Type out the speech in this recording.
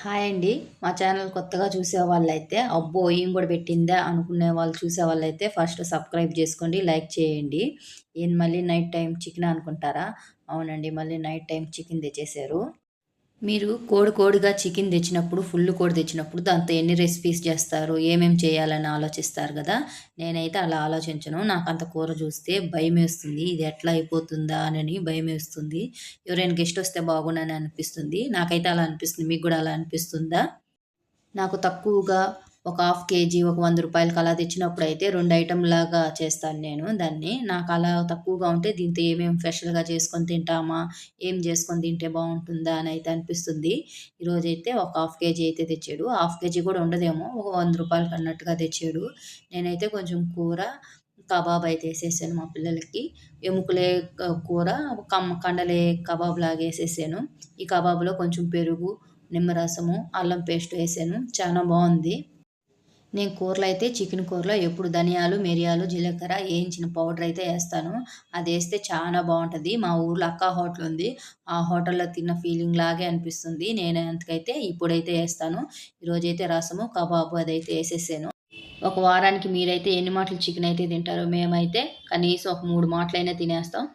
Hi అండి. మా channel కొత్తగా చూసేవాళ్ళైతే, అబ్బో! ఈమె గూడా పెట్టిందా అనుకునే వాళ్ళు చూసేవాళ్ళైతే ఫస్ట్ సబ్స్క్రైబ్ జేసుకోండి, లైక్ చేయండి. ఏంది మళ్ళీ నైట్ టైమ్ చికెనా అనుకుంటారా? అవునండి. మళ్ళీ నైట్ టైమ్ చికెన్ తెచ్చేసారు. మీరు కోడిగా చికెన్ తెచ్చినప్పుడు, ఫుల్ కోడి తెచ్చినప్పుడు దాంతో ఎన్ని రెసిపీస్ చేస్తారు? ఏమేం చేయాలని ఆలోచిస్తారు గదా! నేనైతే అలా ఆలోచించను. నాకంత కూర చూస్తే భయమేస్తుంది. ఇది ఎట్లా అయిపోతుందా అనని భయమేస్తుంది. ఎవరైనా గెస్ట్ వస్తే బాగుండని అనిపిస్తుంది. నాకైతే అలా అనిపిస్తుంది. మీకు గూడా అలా అనిపిస్తుందా? నాకు తక్కువగా ఒక హాఫ్ కేజీ, ఒక రూ. 100కి అలా తెచ్చినప్పుడైతే 2 ఐటెమ్‌లాగా చేస్తాను నేను దాన్ని. నాకలా తక్కువగా ఉంటే దీంతో ఏమేమి స్పెషల్‌గా చేసుకొని తింటామా? ఏం చేసుకొని తింటే బావుంటుందా? అనయితే అనిపిస్తుంది. ఈరోజైతే ఒక హాఫ్ కేజీ అయితే తెచ్చాడు. హాఫ్ కేజీ కూడా ఉండదేమో ఒక రూ. 100 అన్నట్టుగా తెచ్చాడు. నేనైతే కొంచెం కూర, కబాబ్ అయితే ఏసేసాను మా పిల్లలకి. ఎముకలే కూర కండలే కబాబ్‌లాగా ఏసేసాను. ఈ కబాబ్‌లో కొంచెం పెరుగు, నిమ్మరసము, అల్లం పేస్ట్ వేసాను. చానా బావుంది. నేను కూరలో అయితే చికెన్ కూరలో ఎప్పుడు ధనియాలు, మిరియాలు, జీలకర్ర ఏయించిన పౌడర్ అయితే ఏస్తాను. అదేస్తే చానా బావుంటది. మా ఊర్లో అక్కా హోటల్ ఉంది. ఆ హోటల్‌లో తిన్న ఫీలింగ్ లాగే అనిపిస్తుంది. నేను అందుకైతే ఈ పొడైతే ఏస్తాను. ఈరోజైతే రసము, కబాబు అదైతే ఏసేసాను. ఒక వారానికి మీరైతే ఎన్ని మాటలు చికెన్ అయితే తింటారో? మేమైతే కనీసం ఒక 3 మాటలైనా తినేస్తాం.